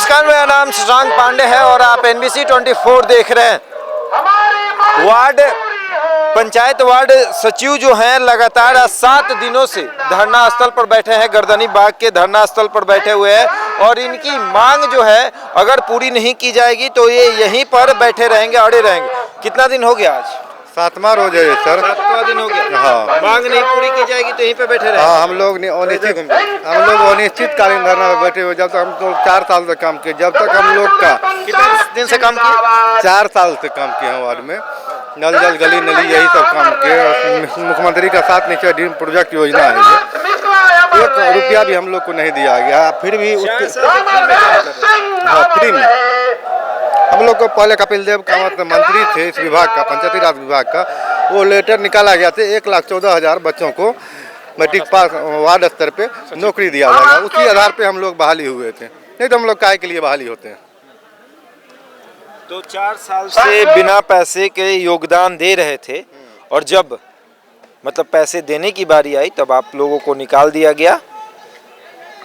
नमस्कार, मेरा नाम शशांक पांडे है और आप NBC 24 देख रहे हैं। वार्ड पंचायत वार्ड सचिव जो हैं लगातार 7 दिनों से धरना स्थल पर बैठे हैं, गर्दनी बाग के धरना स्थल पर बैठे हुए हैं और इनकी मांग जो है अगर पूरी नहीं की जाएगी तो ये यहीं पर बैठे रहेंगे, अड़े रहेंगे। कितना दिन हो गया आज? 7वां रोज है सर। 7वां दिन हो गया। हाँ, मांग नहीं पूरी की जाएगी तो यहीं पे बैठे रहेंगे। हाँ, हम लोग अनिश्चितकालीन धरना में बैठे हुए। जब तक हम तो 4 साल से काम किए, जब तक हम लोग का कितने दिन से काम किए? 4 साल से काम किए हैं वार्ड में। नल जल गली नली यही सब काम किए। मुख्यमंत्री का 7 निश्चय ड्रीम प्रोजेक्ट योजना है ये। 1 रुपया भी हम लोग को नहीं दिया गया, फिर भी उसके फ्री में। हम लोग को पहले कपिल देव कामत मंत्री थे इस विभाग का, पंचायती राज विभाग का, वो लेटर निकाला गया था 1,14,000 बच्चों को मैट्रिक पास वार्ड स्तर पे नौकरी दिया जाएगा। उसी आधार पे हम लोग बहाली हुए थे, नहीं तो हम लोग काहे के लिए बहाली होते हैं। तो 4 साल से बिना पैसे के योगदान दे रहे थे और जब मतलब पैसे देने की बारी आई तब आप लोगों को निकाल दिया गया।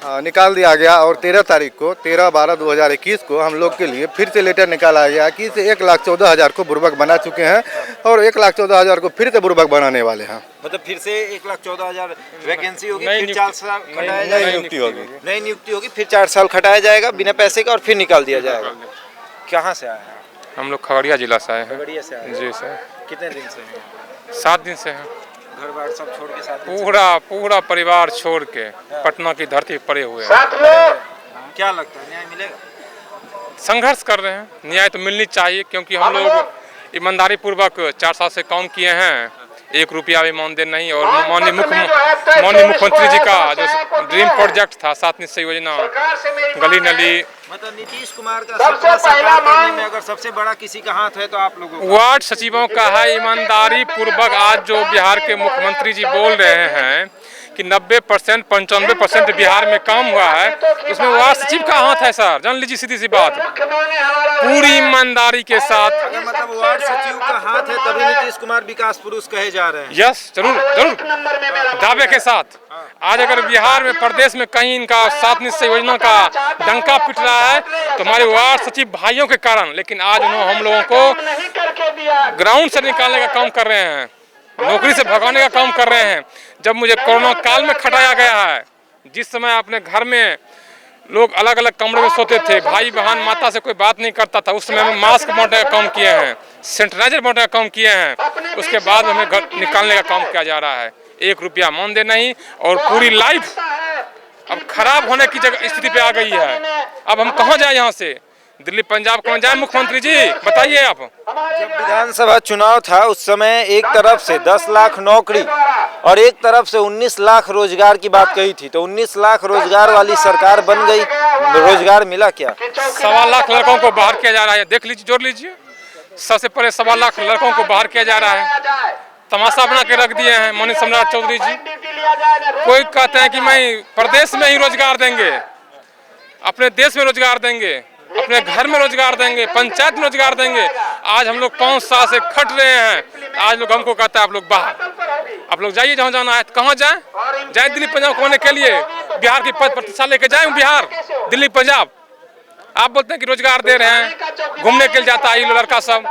हाँ, निकाल दिया गया और 13 तारीख को 13/12/2021 को हम लोग के लिए फिर से लेटर निकाला गया कि इसे 1,14,000 को बुर्बक बना चुके हैं और 1,14,000 को फिर से बुर्बक बनाने वाले हैं। मतलब फिर से 1,14,000 वैकेंसी होगी, फिर 4 साल खटाया जाएगा, नई नियुक्ति होगी, फिर 4 साल खटाया जाएगा बिना पैसे का और फिर निकाल दिया जाएगा। कहाँ से आए हैं? हम लोग खगड़िया जिला से आए हैं। खगड़िया से आए हैं। जी सर। कितने दिन से हैं? 7 दिन से हैं। घर बार सब छोड़ के 7 दिन से? पूरा परिवार छोड़ के पटना की धरती पर पड़े हुए हैं। क्या लगता है न्याय मिलेगा? संघर्ष कर रहे हैं, न्याय तो मिलनी चाहिए क्योंकि हम लोग ईमानदारी पूर्वक 4 साल से काम किए हैं, 1 रुपया भी मानदेन नहीं। और माननीय मुख्यमंत्री जी का जो ड्रीम प्रोजेक्ट था 7 निश्चय योजना, गली नली, मतलब नीतीश कुमार का सपना साकार करने में अगर सबसे बड़ा किसी का हाथ है तो आप लोगों का। वार्ड सचिवों का है। ईमानदारी पूर्वक आज जो बिहार के मुख्यमंत्री जी बोल रहे हैं कि 90% 95% बिहार में काम हुआ है, उसमें वार्ड सचिव का हाथ है सर। जान लीजिए सीधी सी बात, पूरी ईमानदारी के साथ। अगर मतलब वार्ड सचिव का हाथ है तभी नीतीश कुमार विकास पुरुष कहे जा रहे हैं। यस, जरूर दावे के साथ। आज अगर बिहार में प्रदेश में कहीं इनका 7 निश्चय योजना का डंका पिट रहा है तो हमारे वार्ड सचिव भाइयों के कारण। लेकिन आज उन्होंने हम लोगों को ग्राउंड से निकालने का काम कर रहे हैं, नौकरी से भगाने का काम कर रहे हैं। जब मुझे कोरोना काल में खटाया गया है, जिस समय अपने घर में लोग अलग अलग कमरे में सोते थे, भाई बहन माता से कोई बात नहीं करता था, उस समय में मास्क बांटने का काम किए हैं, सैनिटाइजर बांटने का काम किए हैं। उसके बाद हमें घर निकालने का काम किया जा रहा है। 1 रुपया मानदेन नहीं और पूरी लाइफ अब खराब होने की जगह स्थिति पे आ गई है। अब हम कहाँ जाए यहाँ से? दिल्ली पंजाब कहाँ जाए? मुख्यमंत्री जी बताइए आप। जब विधानसभा चुनाव था उस समय एक तरफ से 10 लाख नौकरी और एक तरफ से 19 लाख रोजगार की बात कही थी, तो 19 लाख रोजगार वाली सरकार बन गई। रोजगार मिला क्या? 1.25 लाख लड़कों को बाहर किया जा रहा है। देख लीजिए, जोड़ लीजिए, सबसे पहले 1.25 लाख लड़कों को बाहर किया जा रहा है। तमाशा बना के रख दिए हैं माननीय सम्राट चौधरी जी। कोई कहते हैं कि मैं प्रदेश में ही रोजगार देंगे, अपने देश में रोजगार देंगे, अपने घर में रोजगार देंगे, पंचायत में रोजगार देंगे। आज हम लोग 5 साल से खट रहे हैं। आज लोग हमको कहता है आप लोग बाहर, आप लोग जाइए जहाँ जाना है। कहाँ जाए? दिल्ली पंजाब कमाने के लिए बिहार की पद प्रतिष्ठा लेके जाए बिहार, दिल्ली पंजाब। आप बोलते हैं कि रोजगार दे रहे हैं, घूमने के लिए जाता है ये लड़का सब।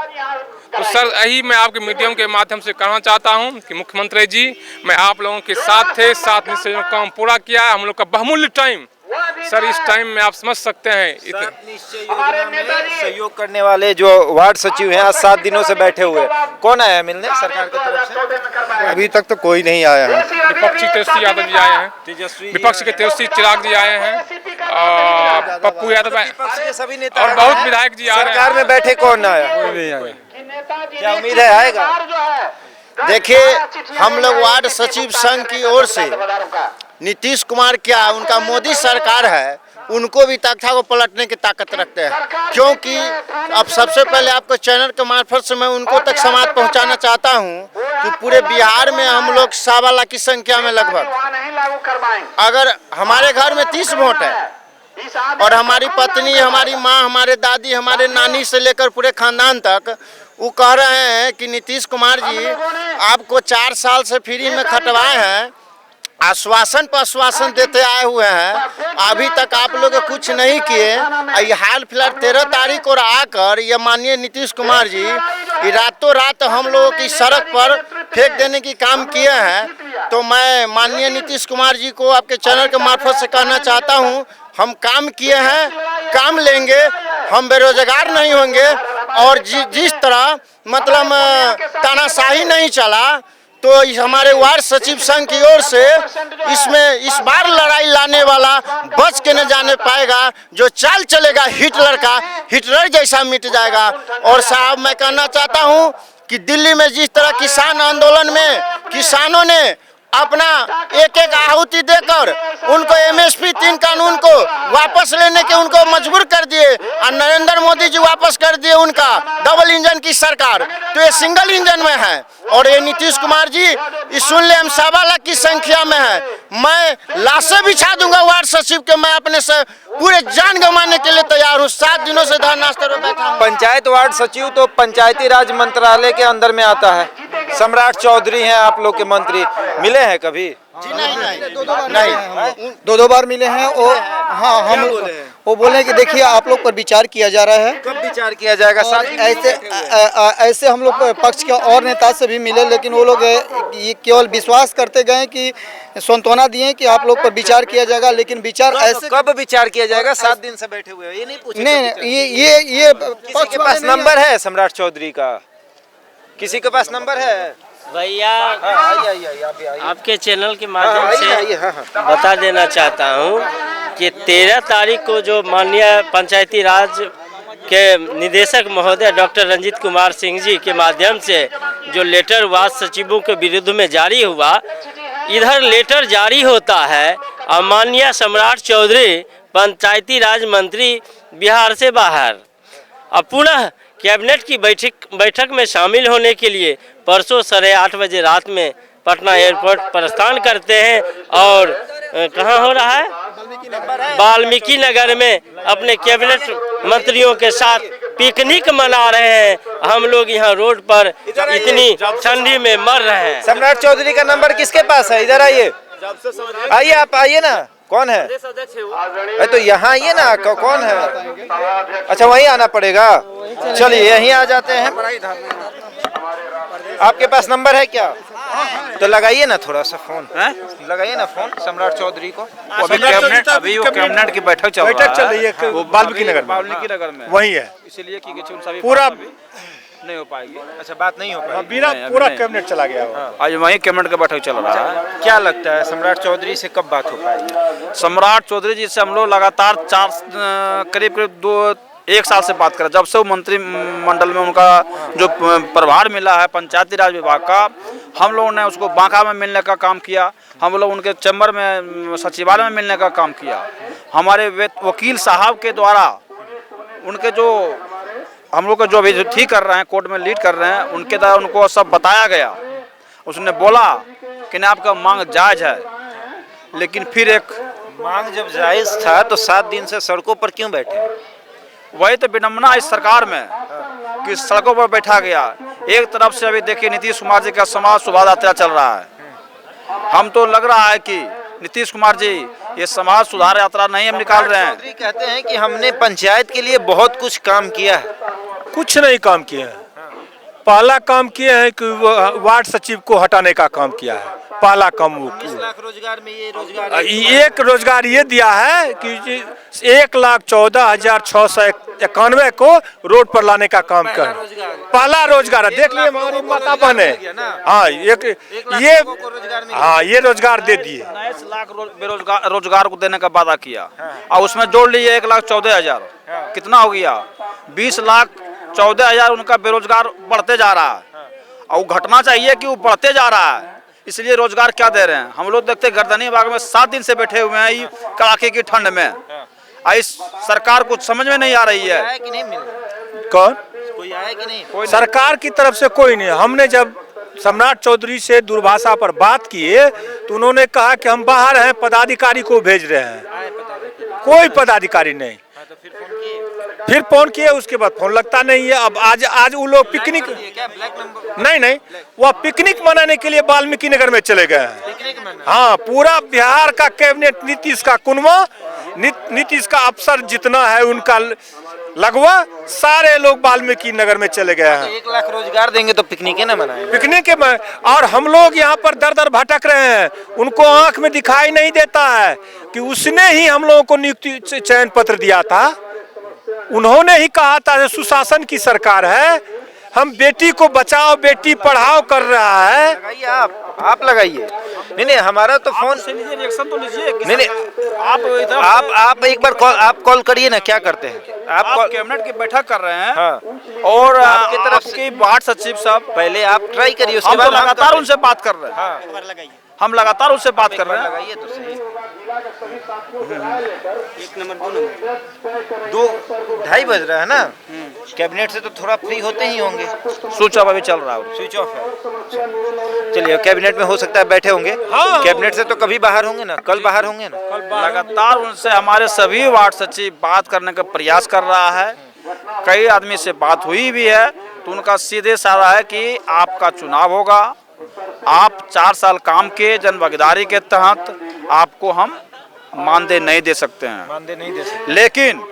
तो सर यही मैं आपके मीडियम के माध्यम से कहना चाहता हूं कि मुख्यमंत्री जी, मैं आप लोगों के साथ थे, 7 निश्चय काम पूरा किया है। हम लोग का बहुमूल्य टाइम सर, इस टाइम में आप समझ सकते हैं। 7 निश्चय योजना में सहयोग करने वाले जो वार्ड सचिव हैं आज 7 दिनों से बैठे हुए, कौन आया मिलने सरकार की तरफ से? अभी तक तो कोई नहीं आया है। विपक्षी तेजस्वी यादव जी आए हैं, विपक्ष के तेजस्वी चिराग जी आए हैं, पप्पू यादव सभी नेता और बहुत विधायक जी आ रहे हैं। सरकार में बैठे कौन आया? क्या उम्मीद है आएगा? देखिए, हम लोग वार्ड सचिव संघ की ओर से नीतीश कुमार क्या उनका मोदी सरकार है, उनको भी तख्ता को पलटने की ताकत रखते हैं। क्योंकि अब सबसे पहले आपको चैनल के मार्फत से मैं उनको तक समाज पहुंचाना चाहता हूं कि पूरे बिहार में हम लोग 1.25 लाख की संख्या में लगभग, अगर हमारे घर में 30 वोट है और हमारी पत्नी, हमारी माँ, हमारे दादी, हमारे नानी से लेकर पूरे खानदान तक वो कह रहे हैं कि नीतीश कुमार जी आपको 4 साल से फ्री में खटवाए हैं आश्वासन पर आश्वासन देते आए हुए हैं, अभी तक आप लोग कुछ नहीं किए। ये हाल फिलहाल 13 तारीख को आकर ये माननीय नीतीश कुमार जी ये रातों रात हम लोगों की सड़क पर फेंक देने की काम किए हैं। तो मैं माननीय नीतीश कुमार जी को आपके चैनल के मार्फत से कहना चाहता हूं, हम काम किए हैं, काम लेंगे, हम बेरोजगार नहीं होंगे। और जिस तरह मतलब तानाशाही नहीं चला, तो हमारे वार्ड सचिव संघ की ओर से इसमें इस बार लड़ाई लाने वाला बच के न जाने पाएगा। जो चाल चलेगा हिटलर का, हिटलर जैसा मिट जाएगा। और साहब मैं कहना चाहता हूं कि दिल्ली में जिस तरह किसान आंदोलन में किसानों ने अपना एक एक आहुति देकर उनको MSP 3 कानून को वापस लेने के उनको मजबूर कर दिए, और नरेंद्र मोदी जी वापस कर दिए उनका डबल इंजन की सरकार, तो ये सिंगल इंजन में है। और ये नीतीश कुमार जी इस सुन ले, हम 1.25 लाख की संख्या में है, मैं लाशें बिछा दूंगा वार्ड सचिव के, मैं अपने से पूरे जान गंवाने के लिए तैयार हूँ। 7 दिनों से धरना स्थल पर बैठा हूँ। पंचायत वार्ड सचिव तो पंचायती राज मंत्रालय के अंदर में आता है। सम्राट चौधरी हैं आप लोग के मंत्री, मिले हैं कभी? जी नहीं, दो बार मिले हैं। और हाँ, हम वो बोले कि देखिए आप लोग पर विचार किया जा रहा है। कब विचार किया जाएगा? और ऐसे हम लोग पक्ष के और नेता से भी मिले, लेकिन वो लोग ये केवल विश्वास करते गए कि सांत्वना दिए कि आप लोग पर विचार किया जाएगा, लेकिन विचार ऐसे कब विचार किया जाएगा? 7 दिन से बैठे हुए हो, ये नहीं पूछे? नहीं, ये किसी के पास नंबर है सम्राट चौधरी का? किसी के पास नंबर है? भैया आइए। आपके चैनल के माध्यम से हाँ। बता देना चाहता हूँ कि 13 तारीख को जो माननीय पंचायती राज के निदेशक महोदय डॉक्टर रंजीत कुमार सिंह जी के माध्यम से जो लेटर वार्ड सचिवों के विरुद्ध में जारी हुआ, इधर लेटर जारी होता है और माननीय सम्राट चौधरी पंचायती राज मंत्री बिहार से बाहर, अब पुनः कैबिनेट की बैठक में शामिल होने के लिए परसों 8:30 बजे रात में पटना एयरपोर्ट प्रस्थान करते हैं। और कहाँ हो रहा है? वाल्मीकि नगर में अपने कैबिनेट मंत्रियों के साथ पिकनिक मना रहे हैं। हम लोग यहाँ रोड पर इतनी ठंडी में मर रहे हैं। सम्राट चौधरी का नंबर किसके पास है? इधर आइए, आइए, आप आइए ना। कौन है? तो यहाँ आइए ना, कौन है? अच्छा, वहीं आना पड़ेगा। चलिए यहीं आ जाते हैं। आपके पास नंबर है क्या? तो लगाइए ना थोड़ा सा फोन, लगाइए ना फोन सम्राट चौधरी को। अभी वो कैबिनेट की बैठक चल रही है, वो वाल्मीकि नगर में वही है, इसलिए कि पूरा नहीं हो पाएगी। अच्छा, बात नहीं हो पाएगी। पूरा कैबिनेट चला गया। आज वहीं कैबिनेट का बैठक चल रहा है। क्या लगता है सम्राट चौधरी से कब बात हो पाएगी? सम्राट चौधरी जी से हम लोग लगातार करीब 1 साल से बात करें, जब से वो मंत्रिमंडल में उनका जो प्रभार मिला है पंचायती राज विभाग का, हम लोगों ने उसको बांका में मिलने का काम किया, हम लोग उनके चैम्बर में सचिवालय में मिलने का काम किया। हमारे वकील साहब के द्वारा उनके जो हम लोग को जो अभी ठीक कर रहे हैं, कोर्ट में लीड कर रहे हैं, उनके द्वारा उनको सब बताया गया। उसने बोला कि नहीं, आपका मांग जायज़ है, लेकिन फिर एक मांग जब जायज़ था तो 7 दिन से सड़कों पर क्यों बैठे? वही तो विडम्बना इस सरकार में कि सड़कों पर बैठा गया। एक तरफ से अभी देखिए नीतीश कुमार जी का समाज शोभा यात्रा चल रहा है। हम तो लग रहा है कि नीतीश कुमार जी ये समाज सुधार यात्रा नहीं हम निकाल रहे हैं। चौधरी कहते हैं कि हमने पंचायत के लिए बहुत कुछ काम किया है। कुछ नहीं काम किया है। पहला काम किया है कि वार्ड सचिव को हटाने का काम किया है। पहला काम वो 19 लाख रोजगार में ये रोजगार एक रोजगार ये दिया है कि 1,14,691 को रोड पर लाने का काम कर। पहला रोजगार है। देख लिए हमारी माता बहन है। हाँ, ये रोजगार दे दिए। 19 लाख रोजगार को देने का वादा किया और उसमें जोड़ लीजिए 1,14,000, कितना हो गया? 20,14,000 उनका बेरोजगार बढ़ते जा रहा है। और घटना चाहिए कि वो बढ़ते जा रहा है, इसलिए रोजगार क्या दे रहे हैं? हम लोग देखते गर्दनी बाग में 7 दिन से बैठे हुए हैं कड़ाके की ठंड में। इस सरकार कुछ समझ में नहीं आ रही है कि नहीं मिल कौन कोई आया कि नहीं? सरकार की तरफ से कोई नहीं। हमने जब सम्राट चौधरी से दूरभाषा पर बात किए तो उन्होंने कहा कि हम बाहर हैं, पदाधिकारी को भेज रहे हैं। कोई पदाधिकारी नहीं। फिर फोन किए, उसके बाद फोन लगता नहीं है। अब आज वो लोग पिकनिक नहीं वो पिकनिक मनाने के लिए वाल्मीकि नगर में चले गए हैं। हाँ, पूरा बिहार का कैबिनेट नीतीश का कुनवा, नीतीश का अफसर जितना है उनका लगवा सारे लोग वाल्मीकि नगर में चले गए हैं। 1 लाख रोजगार देंगे तो पिकनिक ना मनाएं। पिकनिक में, और हम लोग यहाँ पर दर दर भटक रहे हैं, उनको आंख में दिखाई नहीं देता है कि उसने ही हम लोगों को नियुक्ति चयन पत्र दिया था। उन्होंने ही कहा था सुशासन की सरकार है, हम बेटी को बचाओ बेटी पढ़ाओ कर रहा है। लगाइए आप लगाइए। नहीं हमारा तो फोन से लीजिए, रिएक्शन तो लीजिए। नहीं आप एक बार कॉल करिए ना, क्या करते हैं आप कैबिनेट की बैठक कर रहे हैं। हाँ। और आपकी तरफ आपके वार्ड सचिव साहब, पहले आप ट्राई करिए, उसके हम तो बाद लगातार उनसे बात कर रहे हैं। हाँ। हम लगातार उनसे बात कर रहे हैं। लगाइए तो सही। 1 नंबर 2 नंबर 2:30 बज रहा है ना, कैबिनेट से तो थोड़ा फ्री होते ही होंगे। स्विच ऑफ अभी चल रहा है। स्विच ऑफ है। चलिए, कैबिनेट में हो सकता है बैठे होंगे। हाँ। कैबिनेट से तो कभी बाहर होंगे ना, कल बाहर होंगे ना। लगातार उनसे हमारे सभी वार्ड सचिव बात करने का प्रयास कर रहा है। कई आदमी से बात हुई भी है, तो उनका सीधे साधा है कि आपका चुनाव होगा, आप 4 साल काम किए जनभागीदारी के तहत, आपको हम मानदेय नहीं दे सकते हैं। मानदेय नहीं दे सकते। लेकिन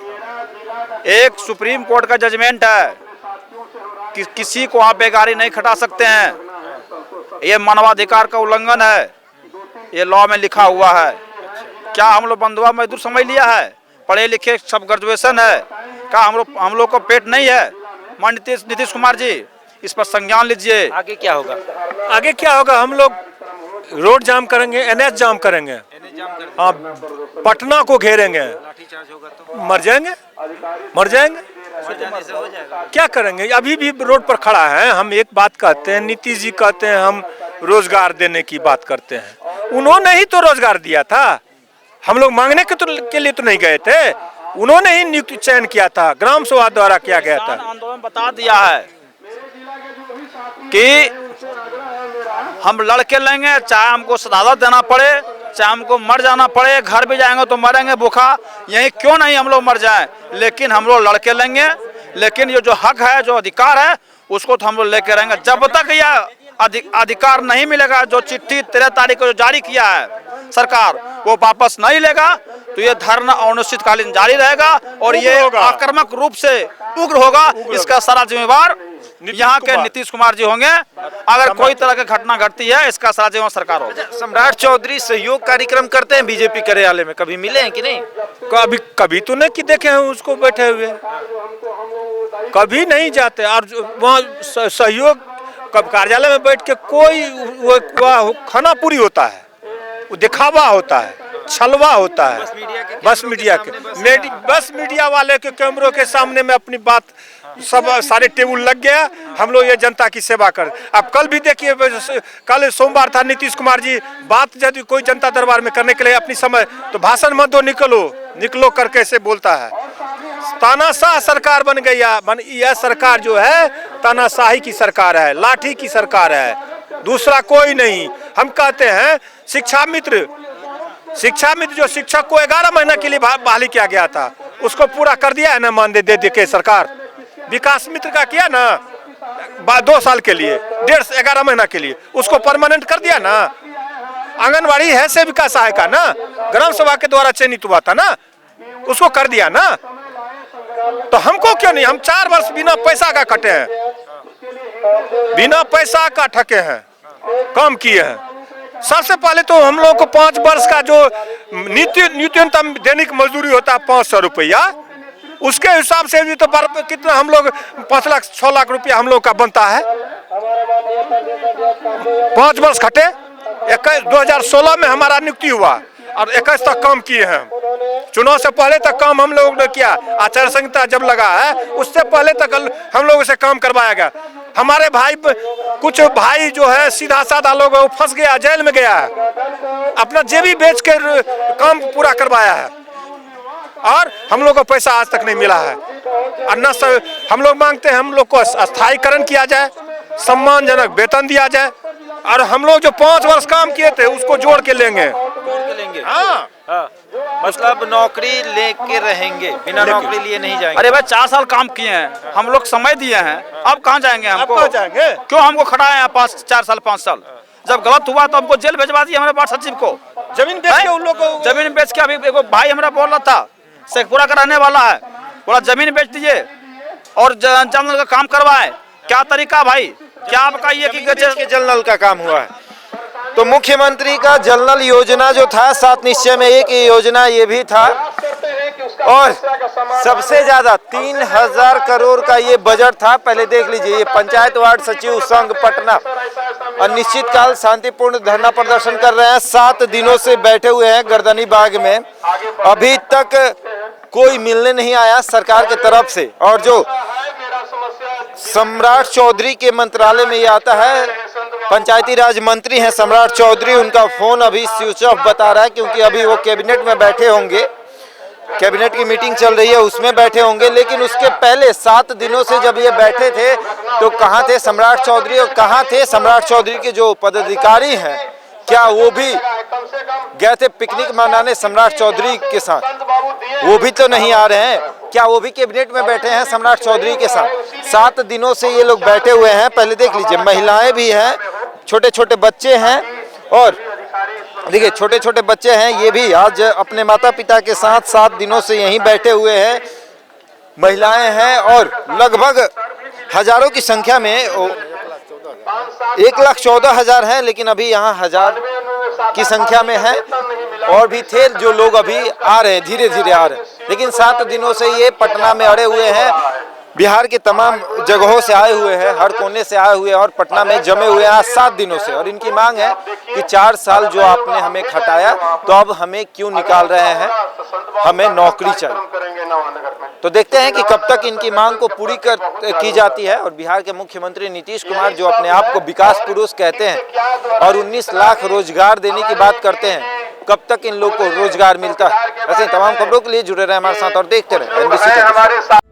एक सुप्रीम कोर्ट का जजमेंट है कि किसी को आप बेगारी नहीं खटा सकते हैं। ये मानवाधिकार का उल्लंघन है, ये लॉ में लिखा हुआ है। क्या हम लोग बंधुआ मजदूर समझ लिया है? पढ़े लिखे सब ग्रेजुएशन है, क्या हम लोग को पेट नहीं है? नीतीश कुमार जी, इस पर संज्ञान लीजिए। आगे क्या होगा? आगे क्या होगा? हम लोग रोड जाम करेंगे, NH जाम करेंगे। हाँ, पटना को घेरेंगे। लाठीचार्ज होगा तो मर जाएंगे। मर जाने से हो जाएगा। क्या करेंगे? अभी भी रोड पर खड़ा है। हम एक बात कहते हैं, नीतीश जी कहते हैं हम रोजगार देने की बात करते हैं। उन्होंने ही तो रोजगार दिया था, हम लोग मांगने के लिए तो नहीं गए थे। उन्होंने ही नियुक्ति चयन किया था, ग्राम सभा द्वारा किया गया था। आंदोलन बता दिया है कि हम लड़के लेंगे, चाहे हमको शहादत देना पड़े, चाहे हमको मर जाना पड़े, घर भी जाएंगे तो मरेंगे भूखा, यही क्यों नहीं हम लोग मर जाएं, लेकिन हम लोग लड़के लेंगे। लेकिन ये जो हक है, जो अधिकार है, उसको तो हम लोग लेके रहेंगे। जब तक यह अधिकार नहीं मिलेगा, जो चिट्ठी 13 तारीख को जो जारी किया है सरकार, वो वापस नहीं लेगा, तो ये धरना अनिश्चितकालीन जारी रहेगा और ये आक्रामक रूप से उग्र होगा। इसका सारा जिम्मेवार यहाँ के नीतीश कुमार जी होंगे। अगर कोई तरह की घटना घटती है, इसका सारा जिम्मेवार सरकार होगा। सम्राट चौधरी सहयोग कार्यक्रम करते हैं बीजेपी कार्यालय में, कभी मिले हैं कि नहीं? कभी तो नहीं कि देखे हैं उसको बैठे हुए, कभी नहीं जाते। और वहाँ सहयोग कब कार्यालय में बैठ के कोई वो खाना पूरी होता है, वो दिखावा होता है, छलवा होता है। बस मीडिया वाले के कैमरों के सामने में अपनी बात सब सारे टेबल लग गया। हम लोग ये जनता की सेवा कर। अब कल भी देखिए, कल सोमवार था, नीतीश कुमार जी बात यदि कोई जनता दरबार में करने के लिए अपनी समय, तो भाषण मत दो, निकलो कर कैसे बोलता है। तानाशाह सरकार बन गई है। यह सरकार जो है तानाशाही की सरकार है, लाठी की सरकार है, दूसरा कोई नहीं। हम कहते हैं शिक्षा मित्र जो शिक्षक को 11 महीना के लिए बहाली किया गया था, उसको पूरा कर दिया है ना मानदेय दे के सरकार। विकास मित्र का किया ना 2 साल के लिए, 11 महीना के लिए, उसको परमानेंट कर दिया ना। आंगनबाड़ी है सेविका सहायिका ना, ग्राम सभा के द्वारा चयनित हुआ था ना, उसको कर दिया ना। तो हमको क्यों नहीं? हम 4 वर्ष बिना पैसा का कटे हैं, बिना पैसा का ठके हैं, काम किए हैं। सबसे पहले तो हम लोग को 5 वर्ष का जो न्यूनतम दैनिक मजदूरी होता है 500 रुपया, उसके हिसाब से भी तो कितना हम लोग 5 लाख 6 लाख रुपया हम लोग का बनता है। 5 वर्ष खटे, 2016 में हमारा नियुक्ति हुआ और 21 तक काम किए हैं। चुनाव से पहले तक काम हम लोगों ने किया। आचार संहिता जब लगा है, उससे पहले तक हम लोगों से काम करवाया गया। हमारे कुछ भाई जो है सीधा साधा लोग, वो फंस गया, जेल में गया है, अपना जेबी बेच कर काम पूरा करवाया है और हम लोग को पैसा आज तक नहीं मिला है। और न हम लोग मांगते हैं हम लोग को स्थायीकरण किया जाए, सम्मानजनक वेतन दिया जाए और हम लोग जो 5 वर्ष काम किए थे उसको जोड़ के लेंगे। चलेंगे। हाँ मतलब नौकरी लेके रहेंगे, बिना नौकरी लिए नहीं जाएंगे। अरे भाई 4 साल काम किए हैं, हम लोग समय दिए हैं, अब कहाँ जाएंगे हमको? कहाँ जाएंगे? क्यों हमको खड़ा है 4 साल 5 साल? जब गलत हुआ तो हमको जेल भेजवा दिया हमारे वार्ड सचिव को। जमीन बेच के उन लोग को जमीन बेच के, अभी एगो भाई हमारा बोल रहा था शेखपुरा का रहने वाला है, बोला जमीन बेच दीजिए और जल नल का काम करवाए। क्या तरीका भाई? क्या आपका ये कि के जल नल का काम हुआ है? तो मुख्यमंत्री का जल नल योजना जो था 7 निश्चय में एक योजना ये भी था, और सबसे ज्यादा 3000 करोड़ का ये बजट था। पहले देख लीजिए, ये पंचायत वार्ड सचिव संघ पटना अनिश्चितकाल शांतिपूर्ण धरना प्रदर्शन कर रहे हैं। 7 दिनों से बैठे हुए हैं गर्दनी बाग में, अभी तक कोई मिलने नहीं आया सरकार के तरफ से। और जो सम्राट चौधरी के मंत्रालय में ये आता है, पंचायती राज मंत्री हैं सम्राट चौधरी, उनका फोन अभी स्विच ऑफ बता रहा है, क्योंकि अभी वो कैबिनेट में बैठे होंगे, कैबिनेट की मीटिंग चल रही है उसमें बैठे होंगे। लेकिन उसके पहले 7 दिनों से जब ये बैठे थे तो कहाँ थे सम्राट चौधरी, और कहाँ थे सम्राट चौधरी के जो पदाधिकारी हैं? क्या वो भी गए थे पिकनिक मनाने सम्राट चौधरी के साथ? वो भी तो नहीं आ रहे हैं। क्या वो भी कैबिनेट में बैठे हैं सम्राट चौधरी के साथ? 7 दिनों से ये लोग बैठे हुए हैं। पहले देख लीजिए, महिलाएं भी हैं, छोटे छोटे बच्चे हैं, और देखिए छोटे छोटे बच्चे हैं, ये भी आज अपने माता पिता के साथ 7 दिनों से यहीं बैठे हुए हैं। महिलाएं हैं और लगभग हजारों की संख्या में, 1,14,000 हैं, लेकिन अभी यहाँ 1000 की संख्या में है। और भी थे जो लोग अभी आ रहे हैं, धीरे धीरे आ रहे हैं। लेकिन 7 दिनों से ये पटना में अड़े हुए हैं, बिहार के तमाम जगहों से आए हुए हैं, हर कोने से आए हुए हैं और पटना में जमे हुए हैं आज 7 दिनों से। और इनकी मांग है कि 4 साल जो आपने हमें खटाया, तो अब हमें क्यों निकाल रहे हैं, हमें नौकरी चाहिए। तो देखते हैं कि कब तक इनकी मांग को पूरी की जाती है। और बिहार के मुख्यमंत्री नीतीश कुमार, जो अपने आप को विकास पुरुष कहते हैं और 19 लाख रोजगार देने की बात करते हैं, कब तक इन लोग को रोजगार मिलता है? ऐसे तमाम खबरों के लिए जुड़े रहे हमारे साथ और देखते रहे NBC।